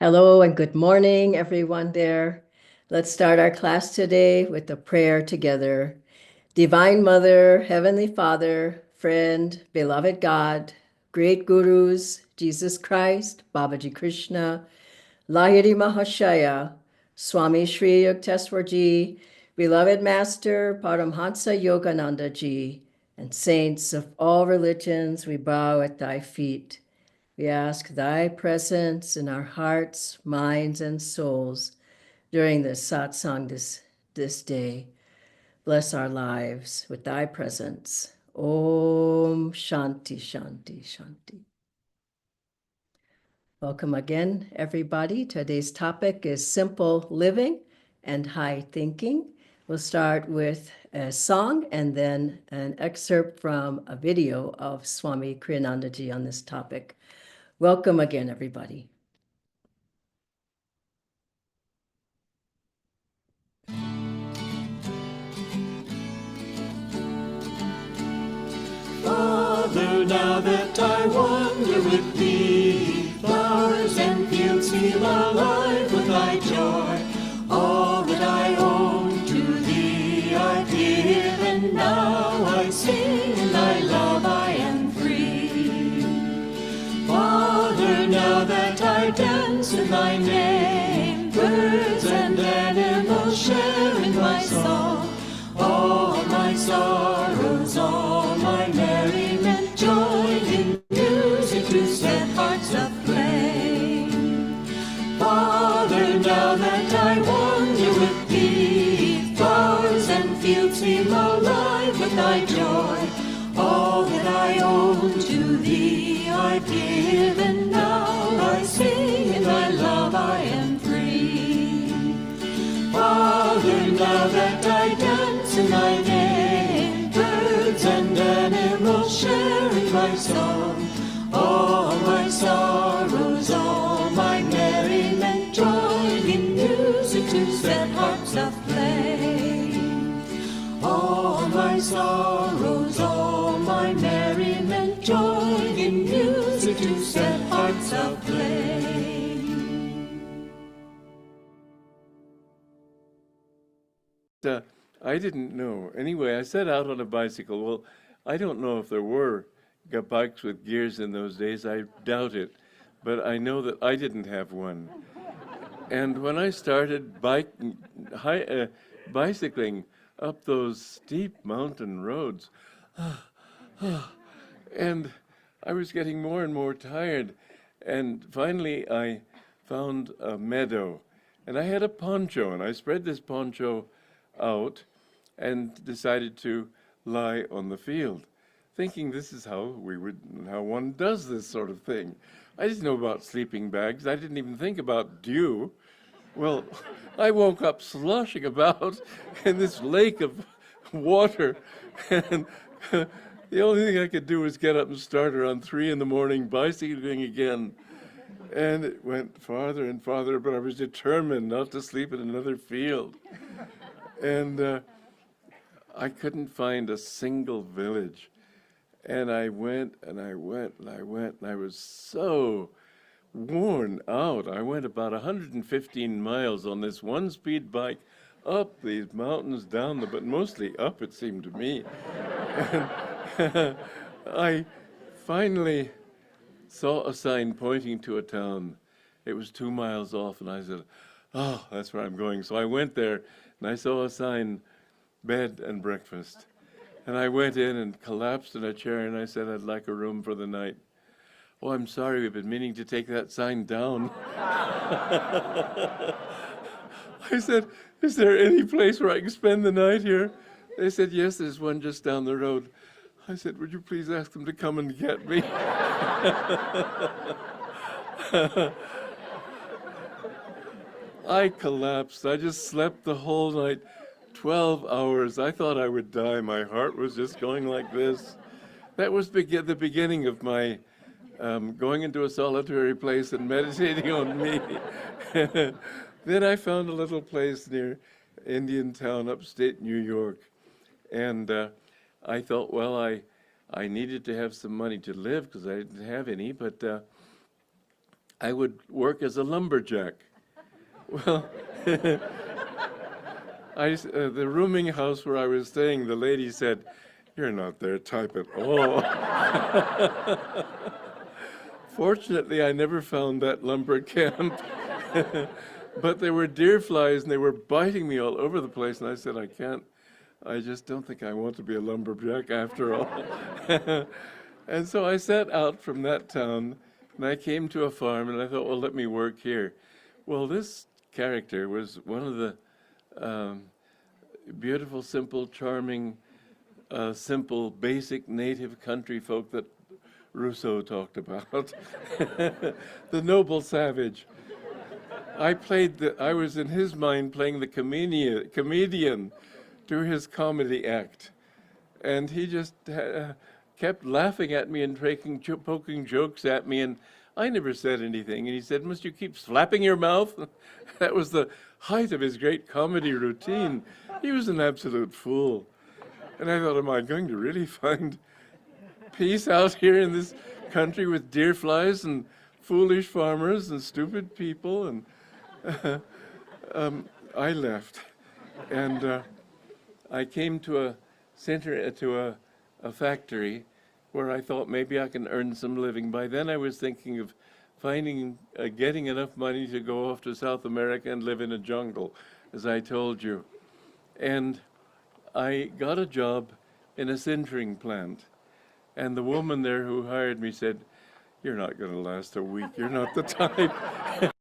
Hello and good morning, everyone there. Let's start our class today with a prayer together. Divine Mother, Heavenly Father, friend, beloved God, great gurus, Jesus Christ, Babaji Krishna, Lahiri Mahashaya, Swami Sri Yukteswar Ji, beloved Master Paramhansa Yogananda Ji, and saints of all religions, we bow at thy feet. We ask thy presence in our hearts, minds, and souls during this satsang this day. Bless our lives with thy presence. Om Shanti, Shanti, Shanti. Welcome again, everybody. Today's topic is simple living and high thinking. We'll start with a song and then an excerpt from a video of Swami Kriyanandaji on this topic. Welcome again, everybody. Father, now that I wander with thee, flowers and fields feel alive with thy joy. All that I own to thee I give, and now I sing in thy love I am free. Father, now that I dance in thy name, birds and animals share in my song. All my sorrows, all my merriment, join in music to set hearts aflame. Father, now that I wander with thee, flowers and fields seem alive with thy joy. All that I own to thee I give, and now I sing in thy love I am free. Father, now that I dance in thy name, birds and animals share in my song. All my sorrows, all my merriment, join in music to set hearts aflame. All my sorrows, all my merriment, join in music to set hearts aflame. I didn't know. Anyway, I set out on a bicycle. Well, I don't know if there were bikes with gears in those days. I doubt it. But I know that I didn't have one. And when I started bicycling up those steep mountain roads, and I was getting more and more tired. And finally, I found a meadow. And I had a poncho, and I spread this poncho out and decided to lie on the field, thinking this is how one does this sort of thing. I didn't know about sleeping bags. I didn't even think about dew. Well, I woke up sloshing about in this lake of water, and the only thing I could do was get up and start around 3 a.m, bicycling again. And it went farther and farther, but I was determined not to sleep in another field. And I couldn't find a single village. And I went and I went and I went, and I was so worn out. I went about 115 miles on this one-speed bike up these mountains, down but mostly up, it seemed to me. And I finally saw a sign pointing to a town. It was 2 miles off, and I said, oh, that's where I'm going. So I went there, and I saw a sign, bed and breakfast. And I went in and collapsed in a chair, and I said, I'd like a room for the night. Oh, I'm sorry, we've been meaning to take that sign down. I said, is there any place where I can spend the night here? They said, yes, there's one just down the road. I said, would you please ask them to come and get me? I collapsed. I just slept the whole night, 12 hours. I thought I would die. My heart was just going like this. That was the beginning of my going into a solitary place and meditating on me. Then I found a little place near Indiantown, upstate New York. And I thought, well, I needed to have some money to live because I didn't have any, but I would work as a lumberjack. Well, the rooming house where I was staying, the lady said, "You're not their type at all." Fortunately, I never found that lumber camp. But there were deer flies and they were biting me all over the place. And I said, I just don't think I want to be a lumberjack after all. And so I set out from that town and I came to a farm and I thought, well, let me work here. Well, this character was one of the beautiful, simple, charming, simple, basic native country folk that Rousseau talked about. The noble savage. I was in his mind playing the comedian through his comedy act. And he just kept laughing at me and poking jokes at me, and I never said anything. And he said, "Must you keep slapping your mouth?" That was the height of his great comedy routine. He was an absolute fool. And I thought, am I going to really find peace out here in this country with deer flies and foolish farmers and stupid people? And I left. And I came to a factory where I thought maybe I can earn some living. By then I was thinking of getting enough money to go off to South America and live in a jungle, as I told you. And I got a job in a sintering plant. And the woman there who hired me said, "You're not going to last a week. You're not the type."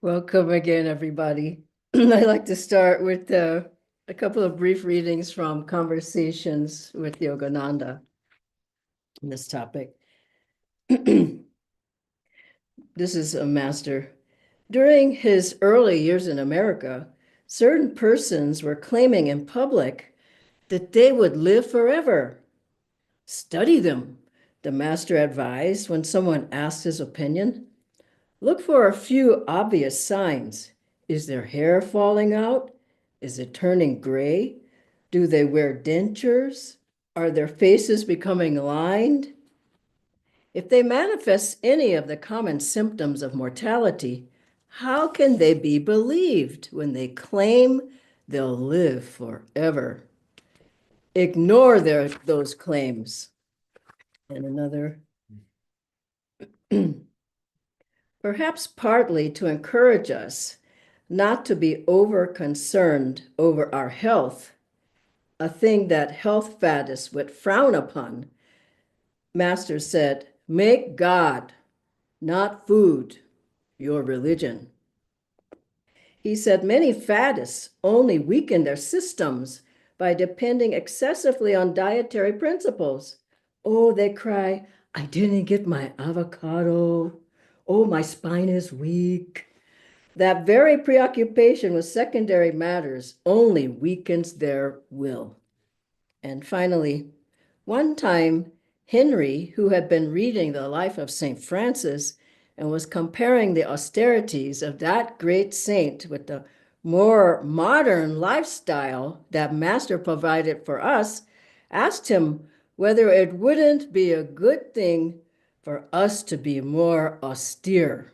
Welcome again, everybody. I'd like to start with a couple of brief readings from Conversations with Yogananda on this topic. This is a master. During his early years in America, certain persons were claiming in public that they would live forever. Study them, the master advised when someone asked his opinion. Look for a few obvious signs. Is their hair falling out? Is it turning gray? Do they wear dentures? Are their faces becoming lined? If they manifest any of the common symptoms of mortality, how can they be believed when they claim they'll live forever? Ignore those claims. And another. Perhaps partly to encourage us not to be over concerned over our health, a thing that health faddists would frown upon. Master said, make God, not food, your religion. He said many faddists only weaken their systems by depending excessively on dietary principles. Oh, they cry, I didn't get my avocado. Oh, my spine is weak. That very preoccupation with secondary matters only weakens their will. And finally, one time, Henry, who had been reading the life of St. Francis and was comparing the austerities of that great saint with the more modern lifestyle that Master provided for us, asked him whether it wouldn't be a good thing for us to be more austere.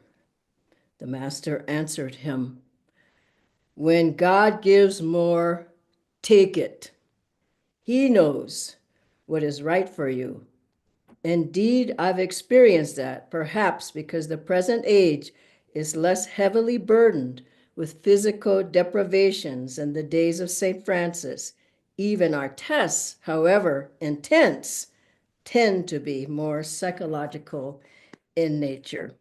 The Master answered him, when God gives more, take it. He knows what is right for you. Indeed, I've experienced that, perhaps because the present age is less heavily burdened with physical deprivations than the days of St. Francis. Even our tests, however intense, tend to be more psychological in nature.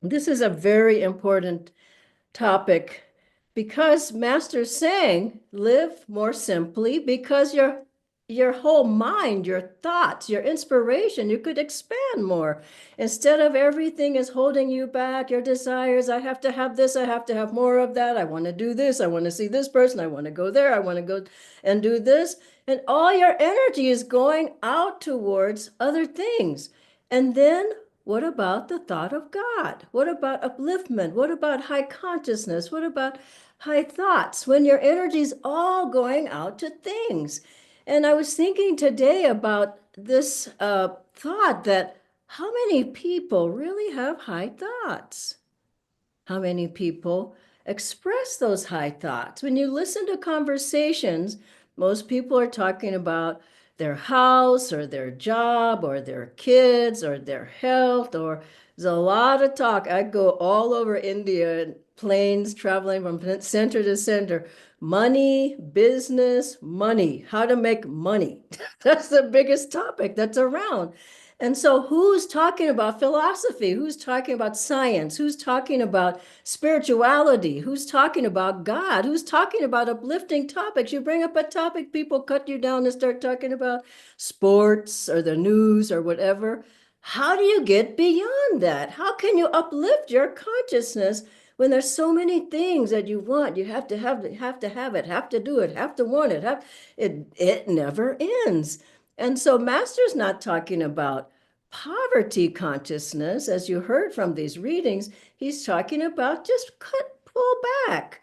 This is a very important topic because Master's saying, live more simply, because your whole mind, your thoughts, your inspiration, you could expand more. Instead of everything is holding you back, your desires, I have to have this, I have to have more of that, I want to do this, I want to see this person, I want to go there, I want to go and do this. And all your energy is going out towards other things. And then what about the thought of God? What about upliftment? What about high consciousness? What about high thoughts? When your energy is all going out to things. And I was thinking today about this thought that how many people really have high thoughts? How many people express those high thoughts? When you listen to conversations, most people are talking about their house or their job or their kids or their health, or there's a lot of talk. I go all over India in planes traveling from center to center. Money, business, money, how to make money. That's the biggest topic that's around. And so, who's talking about philosophy? Who's talking about science? Who's talking about spirituality? Who's talking about God? Who's talking about uplifting topics? You bring up a topic, people cut you down and start talking about sports or the news or whatever. How do you get beyond that? How can you uplift your consciousness when there's so many things that you want? You have to have it, have to do it, have to want it. It never ends. And so Master's not talking about poverty consciousness, as you heard from these readings. He's talking about just pull back,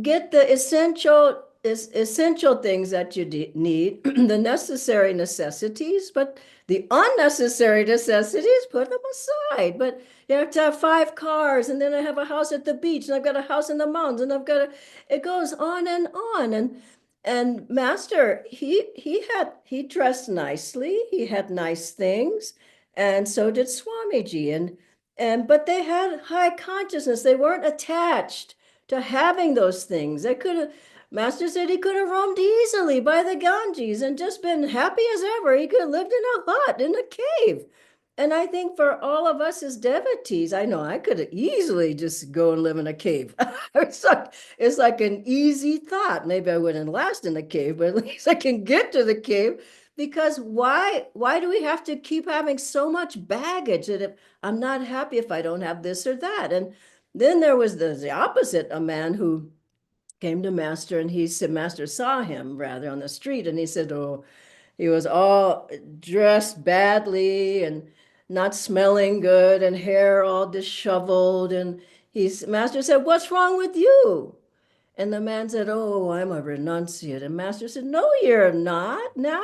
get the essential things that you need, the necessary necessities, but the unnecessary necessities, put them aside. But you have to have 5 cars, and then I have a house at the beach, and I've got a house in the mountains, and it goes on and on. And Master, he dressed nicely, he had nice things, and so did Swamiji. And but they had high consciousness. They weren't attached to having those things. They could have, Master said he could have roamed easily by the Ganges and just been happy as ever. He could have lived in a hut, in a cave. And I think for all of us as devotees, I know I could easily just go and live in a cave. It's like an easy thought. Maybe I wouldn't last in the cave, but at least I can get to the cave. Because why do we have to keep having so much baggage that if I'm not happy if I don't have this or that? And then there was the opposite, a man who came to Master, and he said, Master saw him rather on the street, and he said, oh, he was all dressed badly and not smelling good and hair all disheveled. And Master said, what's wrong with you? And the man said, oh, I'm a renunciate. And Master said, no, you're not. Now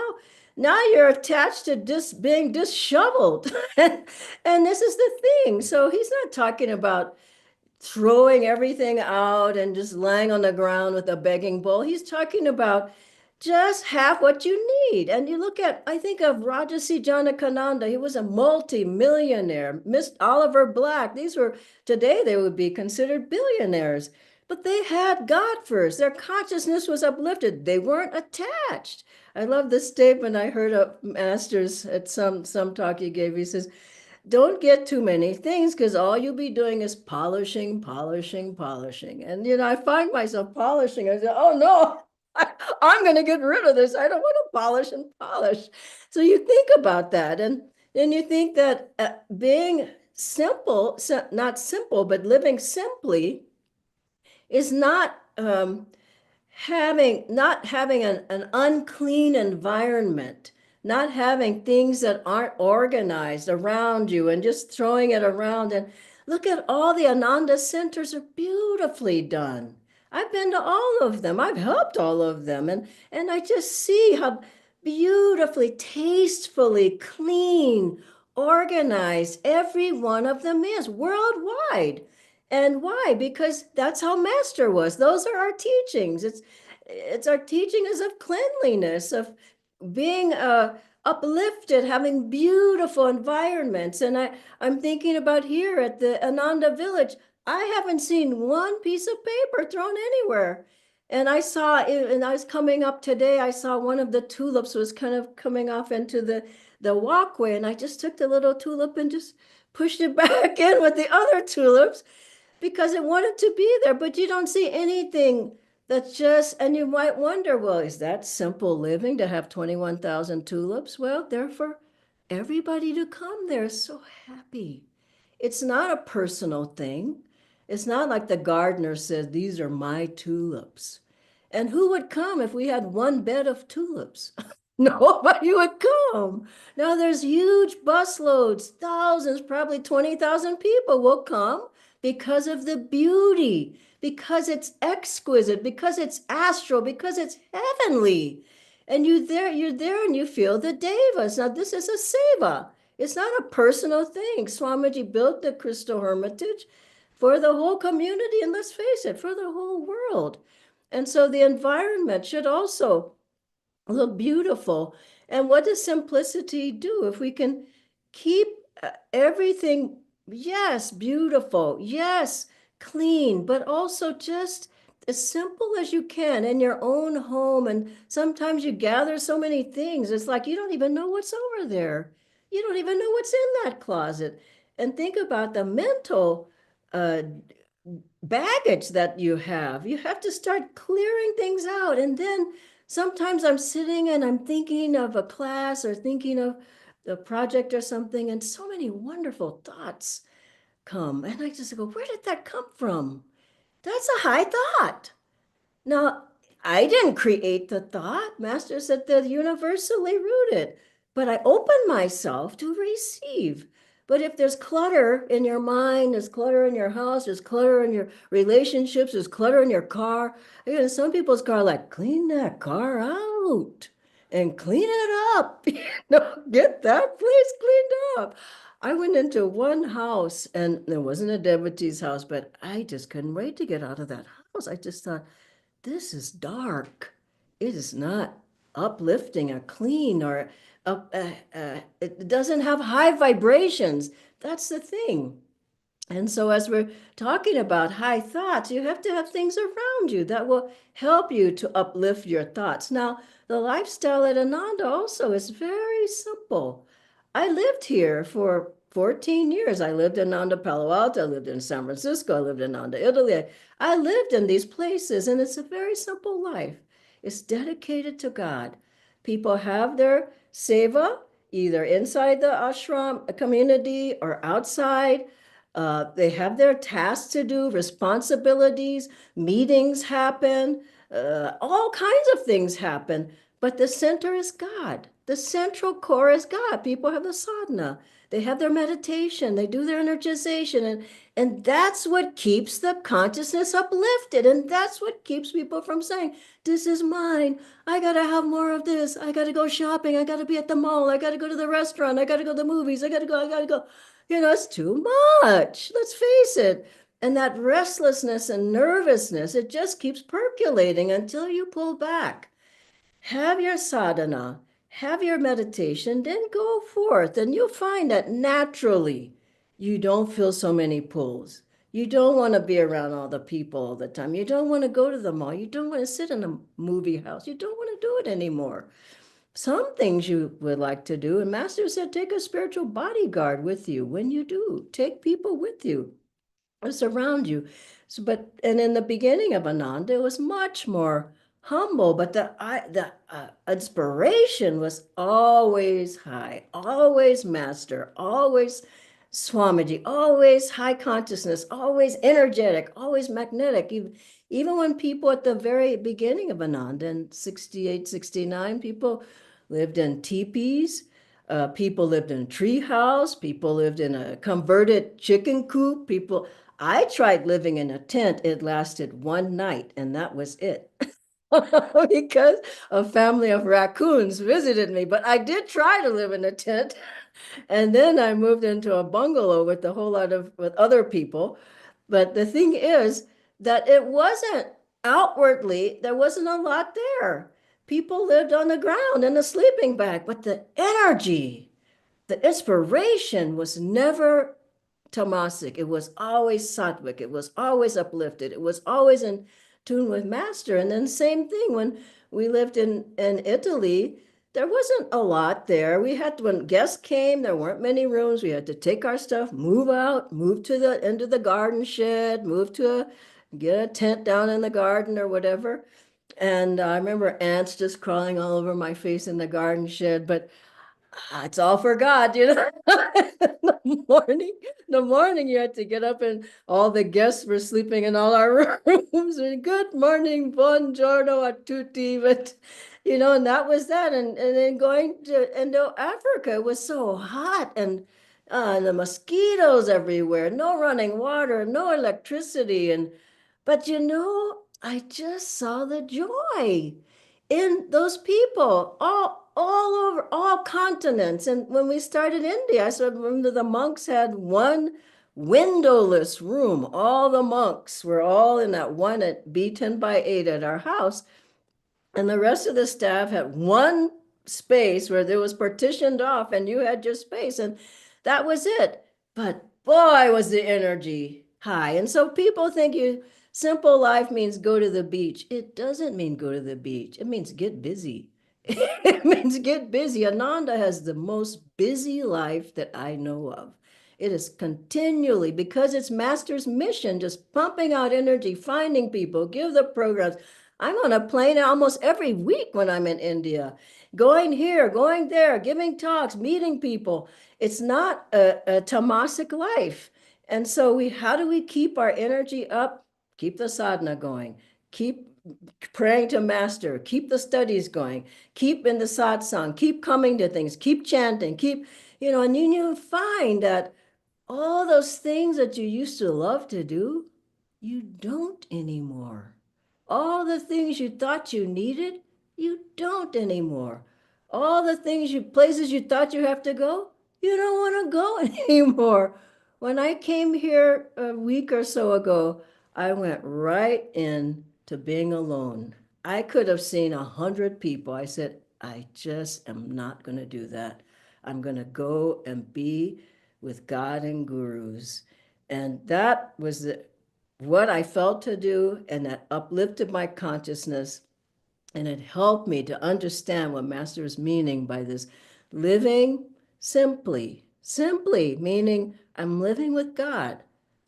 you're attached to being disheveled. And this is the thing. So he's not talking about throwing everything out and just lying on the ground with a begging bowl. He's talking about just have what you need. And you look at, I think of Rajarsi Janakananda. He was a multi-millionaire. Miss Oliver Black. These were, today they would be considered billionaires. But they had God first. Their consciousness was uplifted. They weren't attached. I love this statement I heard of Masters at some talk he gave. He says, don't get too many things, because all you'll be doing is polishing, polishing, polishing. And, I find myself polishing. I say, oh no, I'm going to get rid of this. I don't want to polish and polish. So you think about that. And then you think that being simple, not simple, but living simply is not not having an unclean environment, not having things that aren't organized around you and just throwing it around. And look at all the Ananda centers are beautifully done. I've been to all of them. I've helped all of them. And I just see how beautifully, tastefully, clean, organized every one of them is worldwide. And why? Because that's how Master was. Those are our teachings. It's our teachings of cleanliness, of being uplifted, having beautiful environments. And I'm thinking about here at the Ananda Village. I haven't seen one piece of paper thrown anywhere. And and I was coming up today, I saw one of the tulips was kind of coming off into the walkway, and I just took the little tulip and just pushed it back in with the other tulips because it wanted to be there. But you don't see anything that's just, and you might wonder, well, is that simple living to have 21,000 tulips? Well, they're for everybody to come there. So happy. It's not a personal thing. It's not like the gardener says, these are my tulips. And who would come if we had one bed of tulips? Nobody would come. Now there's huge busloads, thousands, probably 20,000 people will come because of the beauty, because it's exquisite, because it's astral, because it's heavenly. And you're there and you feel the devas. Now, this is a seva. It's not a personal thing. Swamiji built the Crystal Hermitage for the whole community, and let's face it, for the whole world. And so the environment should also look beautiful. And what does simplicity do? If we can keep everything, yes, beautiful, yes, clean, but also just as simple as you can in your own home. And sometimes you gather so many things, it's like you don't even know what's over there. You don't even know what's in that closet. And think about the mental uh, baggage that you have. You have to start clearing things out. And then sometimes I'm sitting and I'm thinking of a class or thinking of a project or something, and so many wonderful thoughts come. And I just go, where did that come from? That's a high thought. Now, I didn't create the thought. Master said they're universally rooted, but I open myself to receive. But if there's clutter in your mind, there's clutter in your house, there's clutter in your relationships, there's clutter in your car. Some people's car like, clean that car out and clean it up. Get that place cleaned up. I went into one house and there wasn't a devotee's house, but I just couldn't wait to get out of that house. I just thought, this is dark. It is not uplifting or clean or it doesn't have high vibrations. That's the thing. And so, as we're talking about high thoughts, you have to have things around you that will help you to uplift your thoughts. Now, the lifestyle at Ananda also is very simple. I lived here for 14 years. I lived in Ananda, Palo Alto. I lived in San Francisco. I lived in Ananda, Italy. I lived in these places, and it's a very simple life. It's dedicated to God. People have their seva either inside the ashram community or outside. They have their tasks to do, responsibilities, meetings happen, all kinds of things happen. But the center is God. The central core is God. People have the sadhana. They have their meditation. They do their energization. And that's what keeps the consciousness uplifted. And that's what keeps people from saying, this is mine. I got to have more of this. I got to go shopping. I got to be at the mall. I got to go to the restaurant. I got to go to the movies. I got to go. It's too much. Let's face it. And that restlessness and nervousness, it just keeps percolating until you pull back. Have your sadhana, have your meditation, then go forth, and you'll find that naturally you don't feel so many pulls. You don't want to be around all the people all the time. You don't want to go to the mall. You don't want to sit in a movie house. You don't want to do it anymore. Some things you would like to do, and Master said, take a spiritual bodyguard with you when you do. Take people with you surround you. So, and in the beginning of Ananda, it was much more humble, but the inspiration was always high, always master, always Swamiji, always high consciousness, always energetic, always magnetic. Even when people at the very beginning of Ananda in 68, 69, people lived in teepees. People lived in a tree house. People lived in a converted chicken coop. I tried living in a tent. It lasted one night, and that was it. Because a family of raccoons visited me. But I did try to live in a tent. And then I moved into a bungalow with a whole lot of with other people. But the thing is that it wasn't outwardly, there wasn't a lot there. People lived on the ground in a sleeping bag, but the energy, the inspiration was never tamasic. It was always sattvic. It was always uplifted. It was always in tune with master. And then same thing when we lived in Italy, there wasn't a lot there. When guests came, there weren't many rooms. We had to take our stuff, move out, move to the end of the garden shed, get a tent down in the garden or whatever. And I remember ants just crawling all over my face in the garden shed, but it's all for God. In the morning, you had to get up and all the guests were sleeping in all our rooms. And good morning, buongiorno a tutti. But and that was that. And then going to Indo-Africa was so hot and the mosquitoes everywhere, no running water, no electricity. But I just saw the joy in those people, all over, all continents. And when we started India, I said, remember the monks had one windowless room. All the monks were all in that one at B10 by 8 at our house. And the rest of the staff had one space where there was partitioned off and you had your space. And that was it. But boy, was the energy high. And so people think you simple life means go to the beach. It doesn't mean go to the beach. It means get busy. It means get busy. Ananda has the most busy life that I know of. It is continually, because it's Master's mission, just pumping out energy, finding people, give the programs. I'm on a plane almost every week when I'm in India, going here, going there, giving talks, meeting people. It's not a tamasic life. And so how do we keep our energy up? Keep the sadhana going, keep praying to Master, keep the studies going, keep in the satsang, keep coming to things, keep chanting, and then you find that all those things that you used to love to do, you don't anymore. All the things you thought you needed, you don't anymore. All the places you thought you have to go, you don't want to go anymore. When I came here a week or so ago, I went right in to being alone. I could have seen 100 people. I said, I just am not going to do that. I'm going to go and be with God and gurus. And that was what I felt to do, and that uplifted my consciousness. And it helped me to understand what Master is meaning by this living simply. Simply meaning I'm living with God.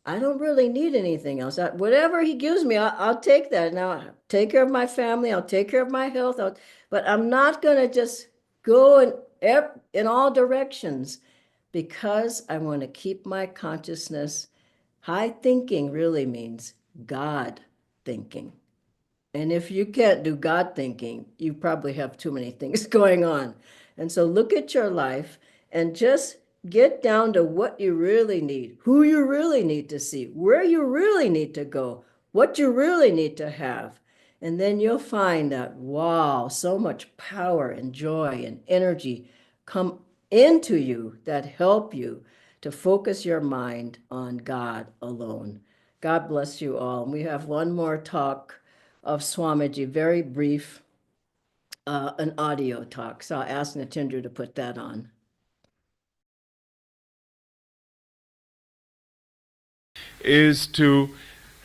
I don't really need anything else. Whatever He gives me, I'll take that. Now, I'll take care of my family, I'll take care of my health, but I'm not going to just go in all directions, because I want to keep my consciousness. High thinking really means God thinking. And if you can't do God thinking, you probably have too many things going on. And so look at your life and just get down to what you really need, who you really need to see, where you really need to go, what you really need to have. And then you'll find that, wow, so much power and joy and energy come into you that help you to focus your mind on God alone. God bless you all. And we have one more talk of Swamiji, very brief, an audio talk. So I'll ask Natindra to put that on. Is to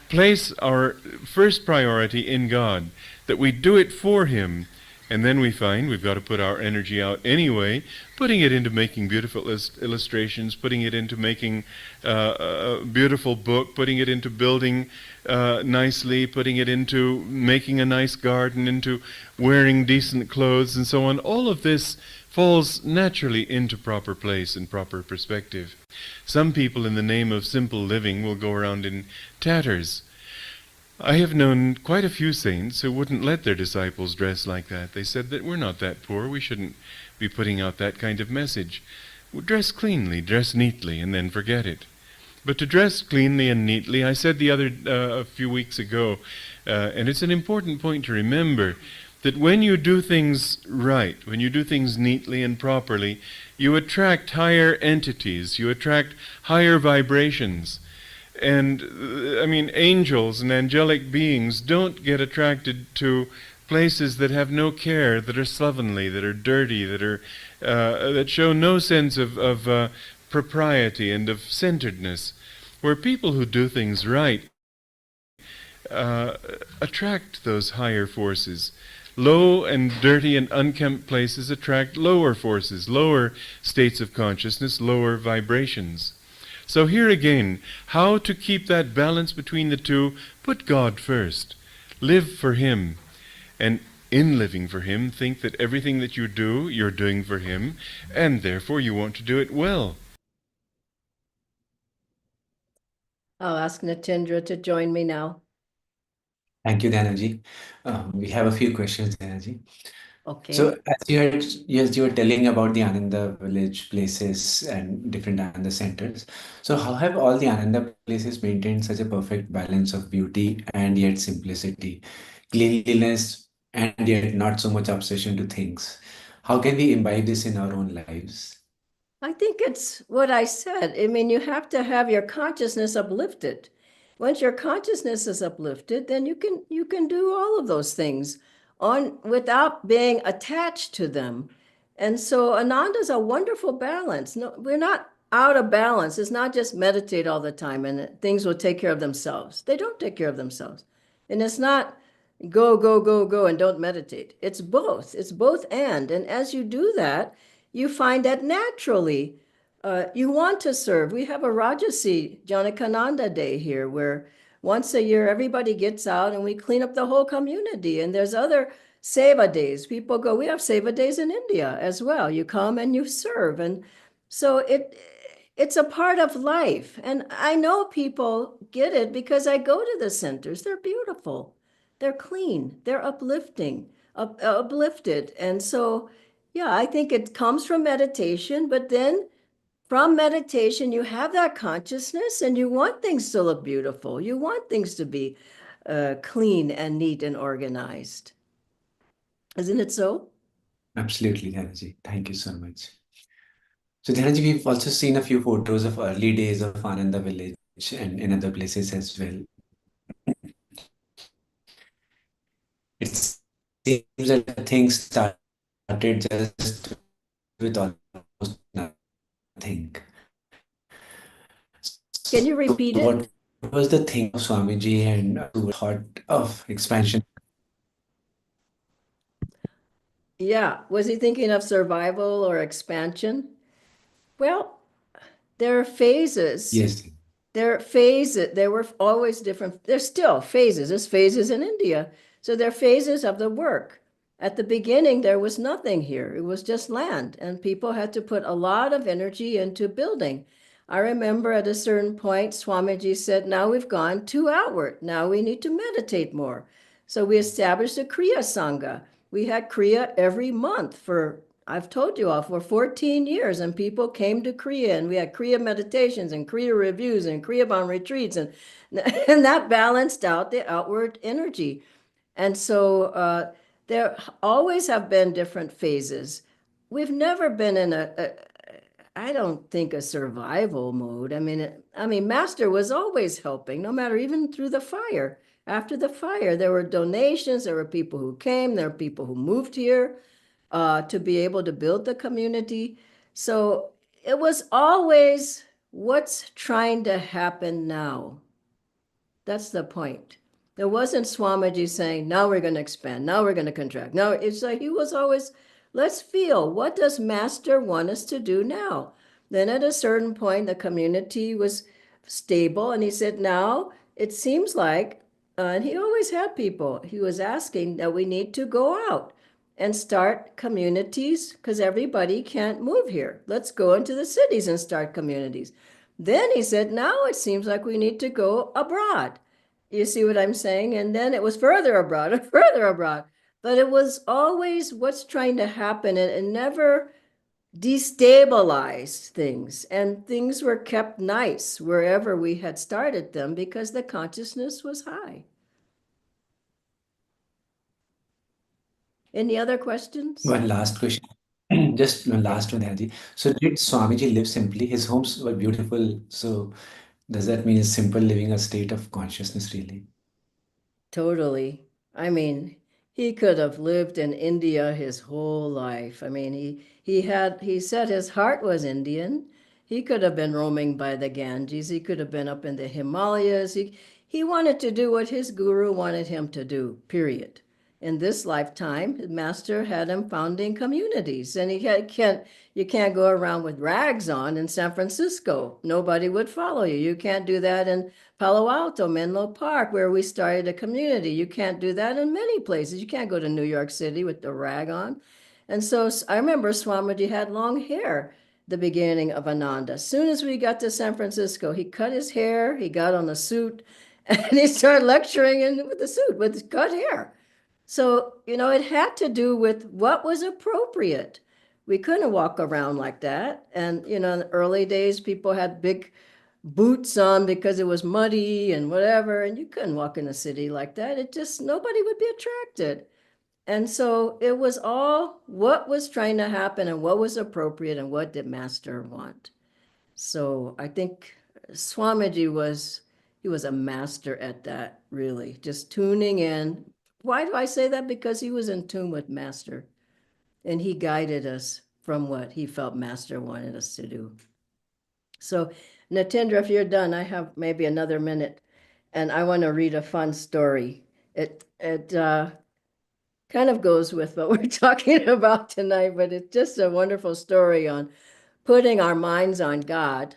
place our first priority in God, that we do it for Him, and then we find we've got to put our energy out anyway, putting it into making beautiful illustrations, putting it into making a beautiful book, putting it into building nicely, putting it into making a nice garden, into wearing decent clothes and so on. All of this falls naturally into proper place and proper perspective. Some people in the name of simple living will go around in tatters. I have known quite a few saints who wouldn't let their disciples dress like that. They said that we're not that poor, we shouldn't be putting out that kind of message. Dress cleanly, dress neatly, and then forget it. But to dress cleanly and neatly, I said a few weeks ago, and it's an important point to remember, that when you do things right, when you do things neatly and properly, you attract higher entities, you attract higher vibrations. And, angels and angelic beings don't get attracted to places that have no care, that are slovenly, that are dirty, that show no sense of propriety and of centeredness. Where people who do things right attract those higher forces. Low and dirty and unkempt places attract lower forces, lower states of consciousness, lower vibrations. So here again, how to keep that balance between the two? Put God first. Live for Him. And in living for Him, think that everything that you do, you're doing for Him, and therefore you want to do it well. I'll ask Natindra to join me now. Thank you, Dhyanaji. We have a few questions, Dhyanaji. So, Okay. as you were telling about the Ananda village places and different Ananda centers, so how have all the Ananda places maintained such a perfect balance of beauty and yet simplicity, cleanliness, and yet not so much obsession to things. How can we imbibe this in our own lives? I think it's what I said. I mean, you have to have your consciousness uplifted. Once your consciousness is uplifted, then you can do all of those things on without being attached to them. And so Ananda is a wonderful balance. No, we're not out of balance. It's not just meditate all the time and things will take care of themselves. They don't take care of themselves. And it's not go, go, go, go, and don't meditate. It's both. It's both and. And as you do that, you find that naturally you want to serve. We have a Rajasi Janakananda Day here where once a year everybody gets out and we clean up the whole community. And there's other Seva days. People go, we have Seva days in India as well. You come and you serve. And so it's a part of life. And I know people get it because I go to the centers. They're beautiful. They're clean. They're uplifting, uplifted. And so, yeah, I think it comes from meditation, but then from meditation, you have that consciousness and you want things to look beautiful. You want things to be clean and neat and organized. Isn't it so? Absolutely, Dhanaji. Thank you so much. So, Dhanaji, we've also seen a few photos of early days of Ananda Village and in other places as well. It seems that things started just with almost nothing. Can you So, repeat what it? was the thing of Swamiji and thought of expansion? Yeah. Was he thinking of survival or expansion? Well, there are phases. Yes, There are phases. There were always different. There's still phases. There's phases in India. So there are phases of the work. At the beginning, there was nothing here. It was just land, and people had to put a lot of energy into building. I remember at a certain point, Swamiji said, now we've gone too outward. Now we need to meditate more. So we established a Kriya Sangha. We had Kriya every month for, I've told you all, for 14 years, and people came to Kriya, and we had Kriya meditations and Kriya reviews and Kriya Bond retreats, and, and that balanced out the outward energy. And so there always have been different phases. We've never been in I don't think a survival mode. I mean, Master was always helping, no matter even through the fire. After the fire, there were donations, there were people who came, there were people who moved here to be able to build the community. So it was always what's trying to happen now. That's the point. There wasn't Swamiji saying, now we're going to expand, now we're going to contract. No, it's like he was always, let's feel, what does Master want us to do now? Then at a certain point, the community was stable, and he said, now it seems like, and he always had people, he was asking that we need to go out and start communities because everybody can't move here. Let's go into the cities and start communities. Then he said, now it seems like we need to go abroad. You see what I'm saying? And then it was further abroad and further abroad. But it was always what's trying to happen, and it never destabilized things. And things were kept nice wherever we had started them because the consciousness was high. Any other questions? one last question. Just one Yeah. last one, Dhanaji. So, did Swamiji live simply? His homes were beautiful. So, does that mean simple living a state of consciousness, really? Totally. I mean, he could have lived in India his whole life. I mean, he said his heart was Indian. He could have been roaming by the Ganges. He could have been up in the Himalayas. He wanted to do what his guru wanted him to do, period. In this lifetime, his master had him founding communities, and you can't go around with rags on in San Francisco. Nobody would follow you. You can't do that in Palo Alto, Menlo Park, where we started a community. You can't do that in many places. You can't go to New York City with the rag on. And so I remember Swamiji had long hair the beginning of Ananda. As soon as we got to San Francisco, he cut his hair, he got on a suit, and he started lecturing in with the suit with cut hair. So, it had to do with what was appropriate. We couldn't walk around like that. And, in the early days, people had big boots on because it was muddy and whatever, and you couldn't walk in the city like that. It just, nobody would be attracted. And so it was all what was trying to happen and what was appropriate and what did Master want. So I think Swamiji he was a master at that, really, just tuning in. Why do I say that? Because he was in tune with Master and he guided us from what he felt Master wanted us to do. So, Natendra, if you're done, I have maybe another minute and I want to read a fun story. It kind of goes with what we're talking about tonight, but it's just a wonderful story on putting our minds on God.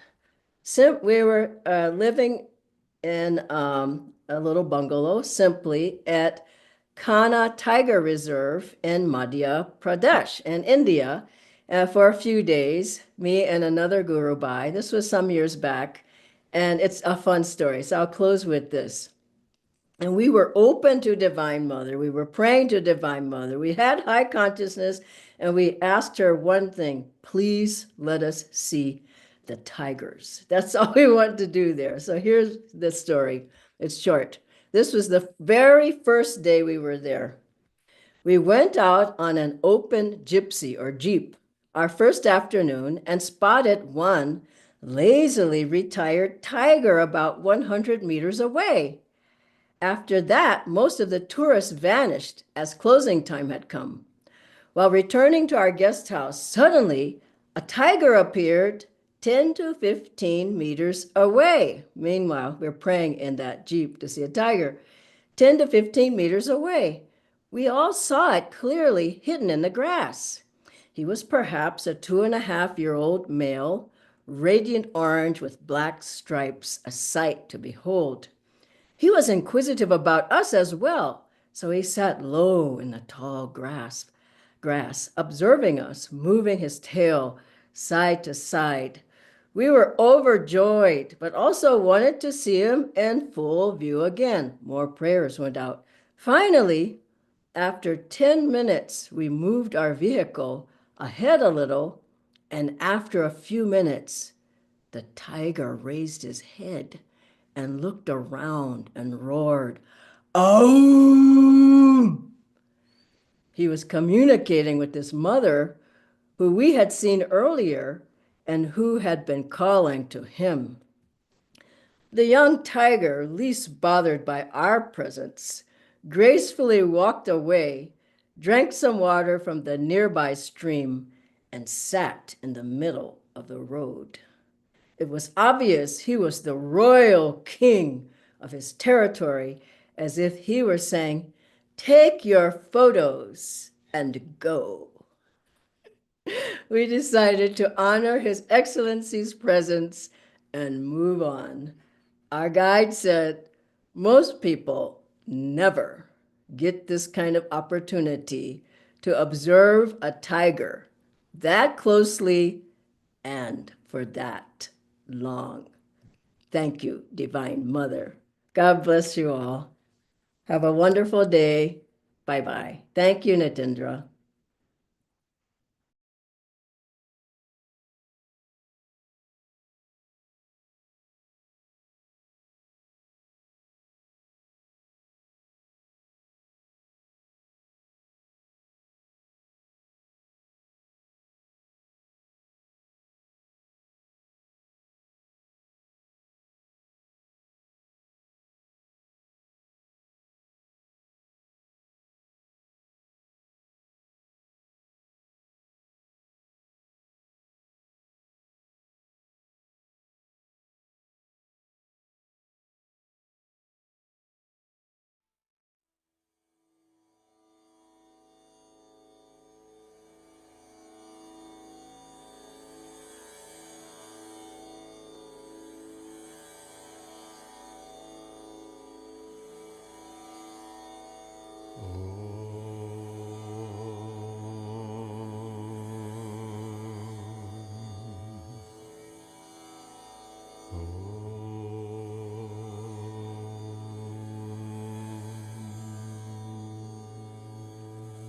We were living in a little bungalow simply at Kanha Tiger Reserve in Madhya Pradesh in India for a few days, me and another guru Bhai. This was some years back, and it's a fun story. So I'll close with this. And we were open to Divine Mother. We were praying to Divine Mother. We had high consciousness, and we asked her one thing: please let us see the tigers. That's all we want to do there. So here's the story. It's short. This was the very first day we were there. We went out on an open gypsy or jeep our first afternoon and spotted one lazily retired tiger about 100 meters away. After that, most of the tourists vanished as closing time had come. While returning to our guest house, suddenly a tiger appeared 10 to 15 meters away. Meanwhile, we're praying in that Jeep to see a tiger 10 to 15 meters away. We all saw it clearly hidden in the grass. He was perhaps a 2.5-year-old male, radiant orange with black stripes, a sight to behold. He was inquisitive about us as well, so he sat low in the tall grass, observing us, moving his tail side to side. We were overjoyed, but also wanted to see him in full view again. More prayers went out. Finally, after 10 minutes, we moved our vehicle ahead a little, and after a few minutes, the tiger raised his head and looked around and roared, "Oh!" He was communicating with this mother who we had seen earlier and who had been calling to him. The young tiger, least bothered by our presence, gracefully walked away, drank some water from the nearby stream, and sat in the middle of the road. It was obvious he was the royal king of his territory, as if he were saying, "Take your photos and go." We decided to honor His Excellency's presence and move on. Our guide said, most people never get this kind of opportunity to observe a tiger that closely and for that long. Thank you, Divine Mother. God bless you all. Have a wonderful day. Bye bye. Thank you, Natindra.